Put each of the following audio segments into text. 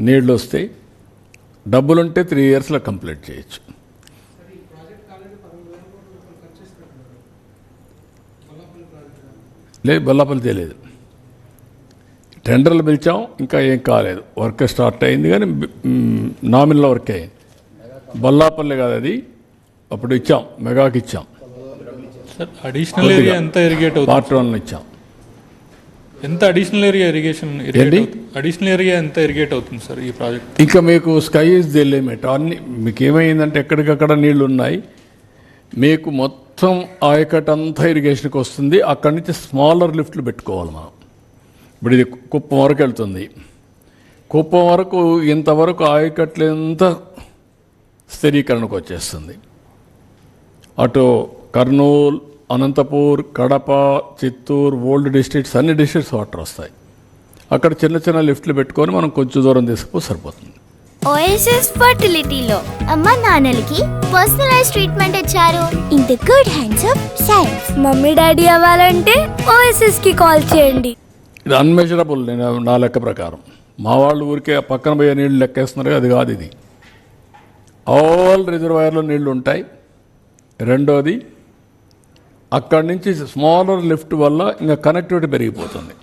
నీళ్ళు వస్తే డబ్బులుంటే 3 yearsలో కంప్లీట్ చేయొచ్చు. లేదు, బొల్లాపల్లి తెలియదు. టెండర్లు పిలిచాం, ఇంకా ఏం కాలేదు. వర్క్ స్టార్ట్ అయింది కానీ నామినల్ వర్క్ అయింది. బొల్లాపల్లి కాదు, అది అప్పుడు ఇచ్చాం, మెగాకి ఇచ్చాం. అడిషనల్ ఏరియా ఎంత ఇరిగేట్ అవుతుంది? పార్ట్ 1 ఇచ్చాం. ఎంత అడిషనల్ ఏరియా అడిషనల్ ఏరియా ఎంత ఇరిగేట్ అవుతుంది సార్ ఈ ప్రాజెక్ట్? ఇంకా మీకు స్కై ఇస్ ది లిమిట్. అన్ని మీకు ఏమైందంటే ఎక్కడికక్కడ నీళ్లు ఉన్నాయి. మీకు మొత్తం ఆయకట్ అంతా ఇరిగేషన్కి వస్తుంది. అక్కడి నుంచి స్మాలర్ లిఫ్ట్లు పెట్టుకోవాలి మనం. ఇప్పుడు ఇది కుప్పం వరకు వెళ్తుంది. కుప్పం వరకు ఇంతవరకు ఆయకట్లు ఎంత స్థిరీకరణకు వచ్చేస్తుంది. అటు కర్నూలు, అనంతపూర్, కడప, చిత్తూరు, ఓల్డ్ డిస్ట్రిక్ట్స్, అన్ని డిస్ట్రిక్ట్స్ వాటర్ వస్తాయి. అక్కడ చిన్న చిన్న లిఫ్ట్లు పెట్టుకొని మనం కొంచెం దూరం తీసుకుపోతే సరిపోతుంది. ఓఎస్ఎస్ ఫర్టిలిటీలో అమ్మ నాన్నలకి పర్సనలైజ్ ట్రీట్మెంట్ ఇచ్చారు. In the good hands of science. Mummy daddy అవ్వాలంటే ఓఎస్ఎస్ కి కాల్ చేయండి. ఇది అన్మెజరబుల్. నేను నా లెక్క ప్రకారం మా వాళ్ళు ఊరికే పక్కన పోయే నీళ్ళు లెక్కేస్తున్నారు. అది కాదు. ఇది ఆల్ రిజర్వాయర్లో నీళ్లు ఉంటాయి. రెండోది, అక్కడి నుంచి స్మాలర్ లిఫ్ట్ వల్ల ఇంకా కనెక్టివిటీ పెరిగిపోతుంది.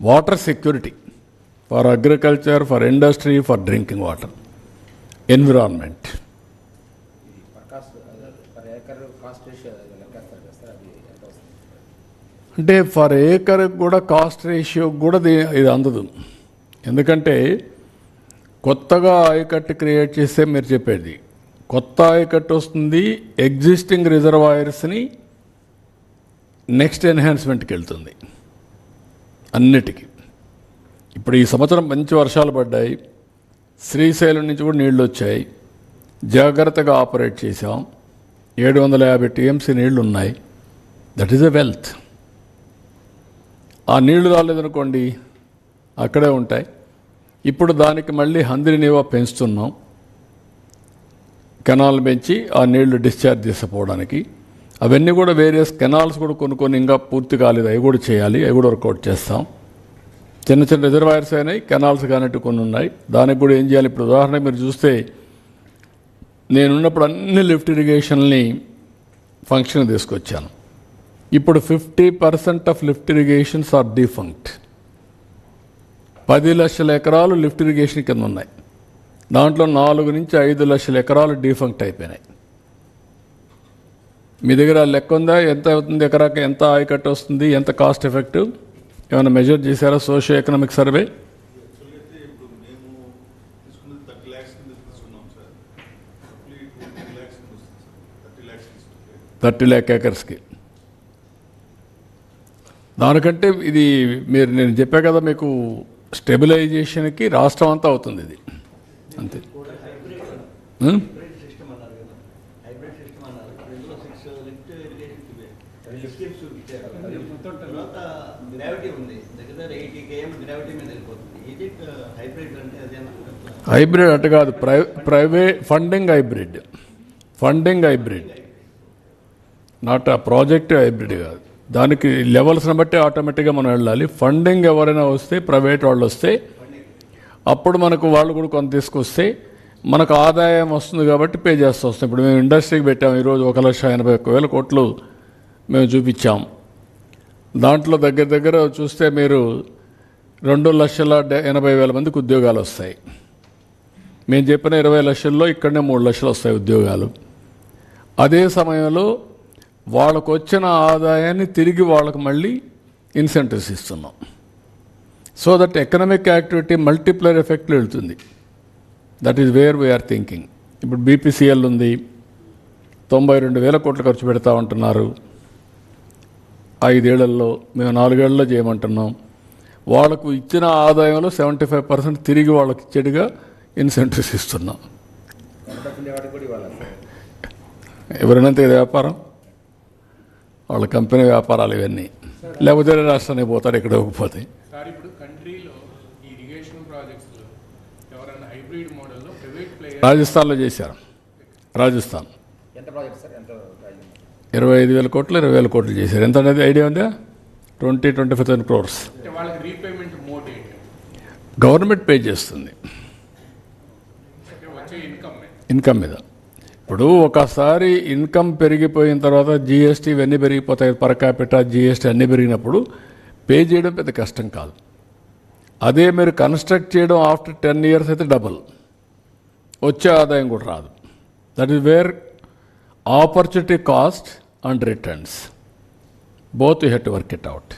Water security for agriculture, for industry, for drinking water, environment. అంటే ఫర్ ఏకర్ కూడా కాస్ట్ రేషియో కూడా ఇది అందదు. ఎందుకంటే కొత్తగా ఆయకట్టు క్రియేట్ చేస్తే మీరు చెప్పేది కొత్త ఆయకట్టు వస్తుంది. ఎగ్జిస్టింగ్ రిజర్వాయర్స్ని నెక్స్ట్ ఎన్హాన్స్మెంట్కి వెళ్తుంది అన్నిటికీ. ఇప్పుడు ఈ సంవత్సరం మంచి వర్షాలు పడ్డాయి. శ్రీశైలం నుంచి కూడా నీళ్ళు వచ్చాయి. జాగ్రత్తగా ఆపరేట్ చేసాం. 750 TMC నీళ్లు ఉన్నాయి. That is a wealth. ఆ నీళ్లు రాలేదనుకోండి, అక్కడే ఉంటాయి. ఇప్పుడు దానికి మళ్ళీ హంద్రినీవా పెంచుతున్నాం. కెనాల్ పెంచి ఆ నీళ్లు డిశ్చార్జ్ తీసుకుపోవడానికి. అవన్నీ కూడా వేరియస్ కెనాల్స్ కూడా కొన్ని ఇంకా పూర్తి కాలేదు. అవి కూడా చేయాలి. అవి కూడా వర్కౌట్ చేస్తాం. చిన్న చిన్న రిజర్వాయర్స్ అయినాయి, కెనాల్స్ కానట్టు కొన్ని ఉన్నాయి. దానికి కూడా ఏం చేయాలి? ఇప్పుడు ఉదాహరణకు మీరు చూస్తే నేనున్నప్పుడు అన్ని లిఫ్ట్ ఇరిగేషన్ని ఫంక్షన్ తీసుకొచ్చాను. ఇప్పుడు 50% of lift irrigations are defunct. 10 లక్షల ఎకరాలు లిఫ్ట్ ఇరిగేషన్ కింద ఉన్నాయి. దాంట్లో 4 నుంచి 5 లక్షల ఎకరాలు డిఫంక్ట్ అయిపోయినాయి. మీ దగ్గర లెక్క ఉందా? ఎంత అవుతుంది ఎకరాకి? ఎంత ఆయకట్టు వస్తుంది? ఎంత కాస్ట్ ఎఫెక్టివ్? ఏమైనా మెజర్ చేశారా? Socio economic survey 30 lakh ఏకర్స్కి. దానికంటే ఇది నేను చెప్పా కదా మీకు, స్టెబిలైజేషన్కి రాష్ట్రం అంతా అవుతుంది ఇది. అంతే. హైబ్రిడ్ అంటే కాదు, ప్రైవేట్ ఫండింగ్ హైబ్రిడ్, నాట్ ఆ ప్రాజెక్ట్ హైబ్రిడ్ కాదు. దానికి లెవెల్స్ని బట్టి ఆటోమేటిక్గా మనం వెళ్ళాలి. ఫండింగ్ ఎవరైనా వస్తే, ప్రైవేట్ వాళ్ళు వస్తే, అప్పుడు మనకు వాళ్ళు కూడా కొంత తీసుకొస్తే మనకు ఆదాయం వస్తుంది కాబట్టి పే చేస్తూ వస్తాం. ఇప్పుడు మేము ఇండస్ట్రీకి పెట్టాము. ఈరోజు 1,81,000 కోట్లు మేము చూపించాం. దాంట్లో దగ్గర చూస్తే మీరు 2,80,000 మందికి ఉద్యోగాలు వస్తాయి. మేము చెప్పిన 20 లక్షల్లో ఇక్కడనే 3 లక్షలు వస్తాయి ఉద్యోగాలు. అదే సమయంలో వాళ్ళకు వచ్చిన ఆదాయాన్ని తిరిగి వాళ్ళకు మళ్ళీ ఇన్సెంటివ్స్ ఇస్తున్నాం. So that economic activity multiplier ఎఫెక్ట్లో వెళ్తుంది. That is where we are thinking. ఇప్పుడు BPCL ఉంది, 92,000 కోట్లు ఖర్చు పెడతా ఉంటున్నారు 5 ఏళ్లలో. మేము 4 ఏళ్లలో చేయమంటున్నాం. వాళ్ళకు ఇచ్చిన ఆదాయంలో 75% తిరిగి వాళ్ళకి ఇచ్చేట్టుగా ఇన్సెంటివ్స్ ఇస్తున్నాం. ఎవరైనంత ఇది వ్యాపారం, వాళ్ళ కంపెనీ వ్యాపారాలు ఇవన్నీ. లేకపోతే రాష్ట్రానికి పోతారు, ఇక్కడ పోతాయి. రాజస్థాన్లో చేశారు. రాజస్థాన్ 25,000 కోట్లు 20,000 కోట్లు చేశారు. ఎంత అనేది ఐడియా ఉందా? 20-25,000 crores. గవర్నమెంట్ పే చేస్తుంది ఇన్కమ్ మీద. ఇప్పుడు ఒకసారి ఇన్కమ్ పెరిగిపోయిన తర్వాత జిఎస్టీ ఇవన్నీ పెరిగిపోతాయి, పర్ క్యాపిటా జిఎస్టీ అన్నీ పెరిగినప్పుడు పే చేయడం పెద్ద కష్టం కాదు. అదే మీరు కన్స్ట్రక్ట్ చేయడం ఆఫ్టర్ 10 years అయితే డబుల్, వచ్చే ఆదాయం కూడా రాదు. That is where opportunity cost and returns both you have to work it out.